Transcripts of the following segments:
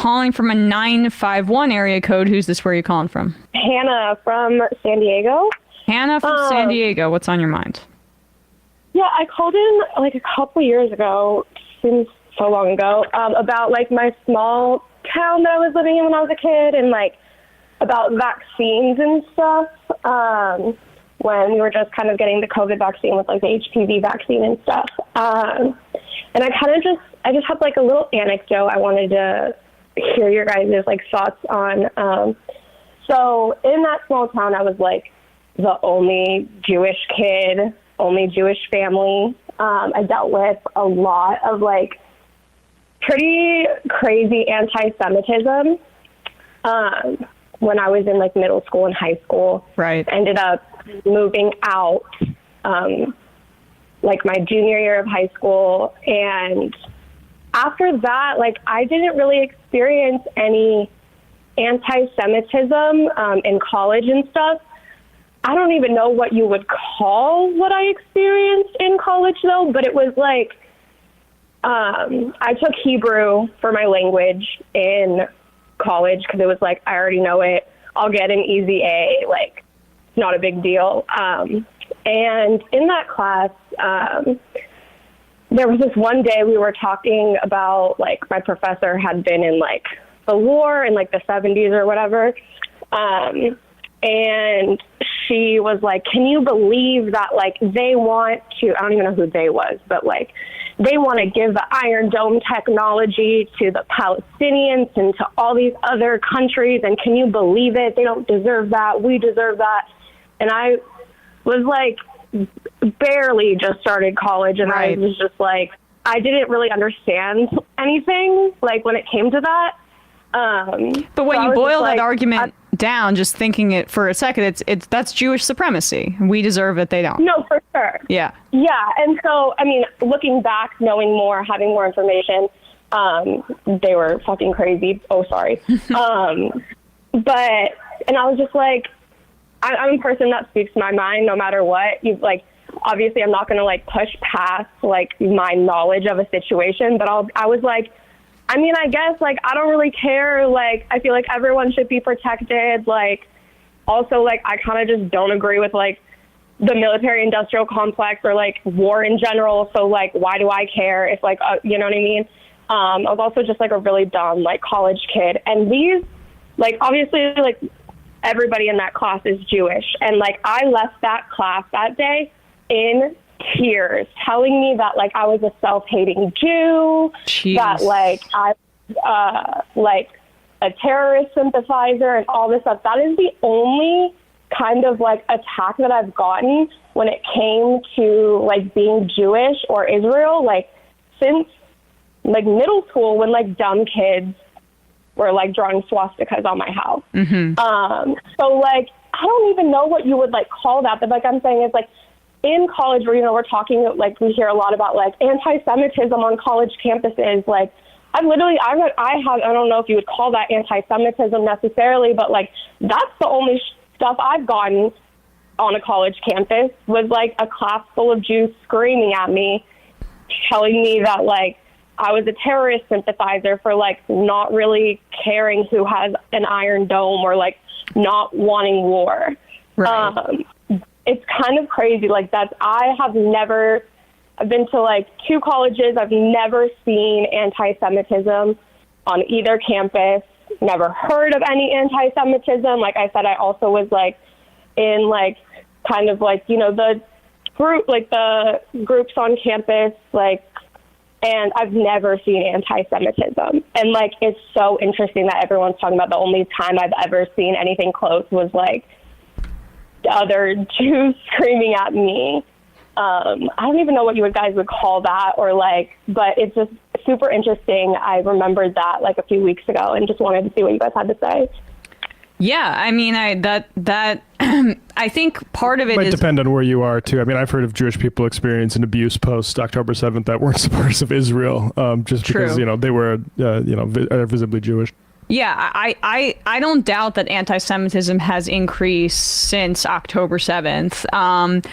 calling from a 951 area code. Who's this? Where are you calling from? Hannah from San Diego. Hannah from San Diego. What's on your mind? Yeah, I called in like a couple years ago, seems so long ago, about like my small town that I was living in when I was a kid, and like about vaccines and stuff. When we were just kind of getting the COVID vaccine with like the HPV vaccine and stuff. And I just had like a little anecdote I wanted to hear your guys' like thoughts on. So in that small town, I was like the only Jewish kid, only Jewish family. I dealt with a lot of like pretty crazy anti-Semitism when I was in like middle school and high school. Right. Ended up moving out like my junior year of high school, and after that, like I didn't really experience any anti-Semitism in college and stuff. I don't even know what you would call what I experienced in college though, but it was like I took Hebrew for my language in college because it was like, I already know it, I'll get an easy A, like not a big deal. And in that class, there was this one day we were talking about, like, my professor had been in, like, the war in, like, the 70s or whatever. And she was like, can you believe that, like, they want to, I don't even know who they was, but, like, they want to give the Iron Dome technology to the Palestinians and to all these other countries. And can you believe it? They don't deserve that. We deserve that. And I was like, barely just started college. And right. I was just like, I didn't really understand anything, like, when it came to that. But when so you boil that like, argument down, just thinking it for a second, that's Jewish supremacy. We deserve it, they don't. No, for sure. Yeah. Yeah, and so, I mean, looking back, knowing more, having more information, they were fucking crazy. Oh, sorry. But, and I was just like, I'm a person that speaks my mind no matter what. You like, obviously, I'm not going to, like, push past, like, my knowledge of a situation, but I was like, I mean, I guess, like, I don't really care. Like, I feel like everyone should be protected. Like, also, like, I kind of just don't agree with, like, the military-industrial complex or, like, war in general. So, like, why do I care if, like, you know what I mean? I was also just, like, a really dumb, like, college kid. And these, like, obviously, like, everybody in that class is Jewish. And, like, I left that class that day in tears, telling me that, like, I was a self-hating Jew, Jeez. that, like, I like a terrorist sympathizer and all this stuff. That is the only kind of, like, attack that I've gotten when it came to, like, being Jewish or Israel, like, since, like, middle school, when, like, dumb kids were, like, drawing swastikas on my house. Mm-hmm. So, like, I don't even know what you would, like, call that, but, like, I'm saying is, like, in college where, you know, we're talking, like, we hear a lot about, like, anti-Semitism on college campuses. Like, I don't know if you would call that anti-Semitism necessarily, but, like, that's the only stuff I've gotten on a college campus was, like, a class full of Jews screaming at me, telling me that, like, I was a terrorist sympathizer for, like, not really caring who has an Iron Dome or, like, not wanting war. Right. It's kind of crazy. Like, I've been to, like, 2 colleges. I've never seen anti-Semitism on either campus. Never heard of any anti-Semitism. Like I said, I also was, like, in, like, kind of, like, you know, the groups on campus, like, and I've never seen anti-Semitism. And, like, it's so interesting that everyone's talking about the only time I've ever seen anything close was, like, other Jews screaming at me. I don't even know what you guys would call that, or, like, but it's just super interesting. I remembered that, like, a few weeks ago and just wanted to see what you guys had to say. Yeah, I mean, I think part of it might depend on where you are too. I mean, I've heard of Jewish people experiencing abuse post October 7th that weren't supporters of Israel, just because, you know, they were, visibly Jewish. Yeah, I don't doubt that anti-Semitism has increased since October 7th.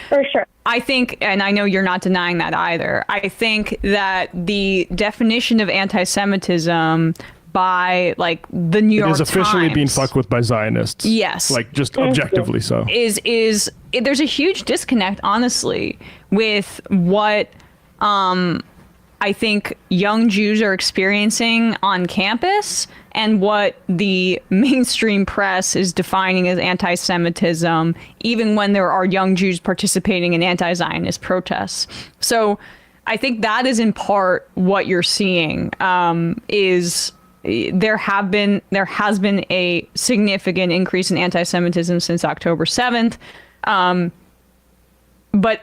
For sure. I think, and I know you're not denying that either, I think that the definition of anti-Semitism by like the New York It is officially Times. being fucked with by Zionists. Yes. Like just objectively so. There's a huge disconnect, honestly, with what I think young Jews are experiencing on campus and what the mainstream press is defining as anti-Semitism, even when there are young Jews participating in anti-Zionist protests. So I think that is in part what you're seeing, is there has been a significant increase in anti-Semitism since October 7th. But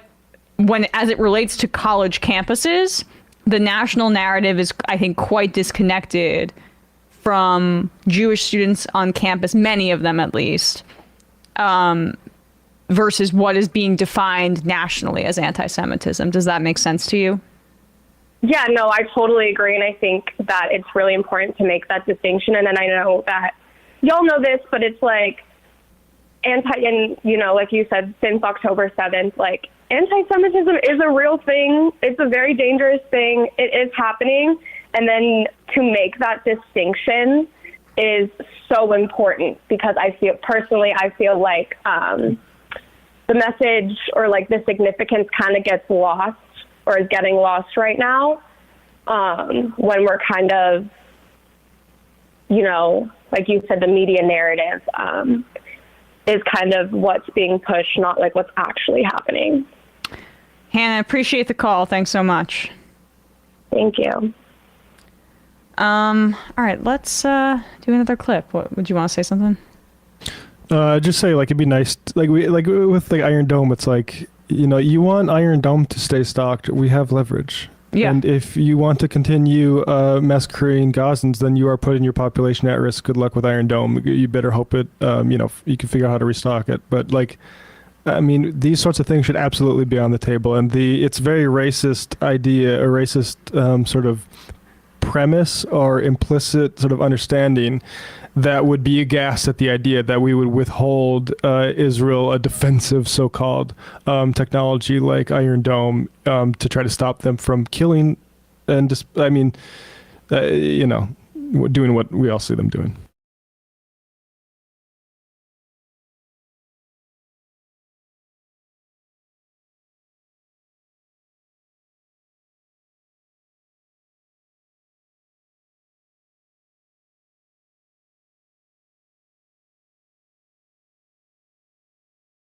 as it relates to college campuses, the national narrative is, I think, quite disconnected from Jewish students on campus, many of them at least, versus what is being defined nationally as anti-Semitism. Does that make sense to you? Yeah, no, I totally agree. And I think that it's really important to make that distinction. And then I know that y'all know this, but it's like and you know, like you said, since October 7th, like anti-Semitism is a real thing. It's a very dangerous thing. It is happening. And then to make that distinction is so important because I feel like the message or like the significance kind of gets lost or is getting lost right now when we're kind of, you know, like you said, the media narrative is kind of what's being pushed, not like what's actually happening. Hannah, appreciate the call. Thanks so much. Thank you. All right, let's do another clip. What would you want to say something? Just say like it'd be nice, like with the Iron Dome. It's like, you know, you want Iron Dome to stay stocked. We have leverage. Yeah. And if you want to continue massacring Gazans, then you are putting your population at risk. Good luck with Iron Dome. You better hope it, you know, you can figure out how to restock it. But like, I mean, these sorts of things should absolutely be on the table. And it's very racist idea, a racist sort of premise or implicit sort of understanding that would be aghast at the idea that we would withhold Israel a defensive so-called technology like Iron Dome to try to stop them from killing and just, I mean, you know, doing what we all see them doing.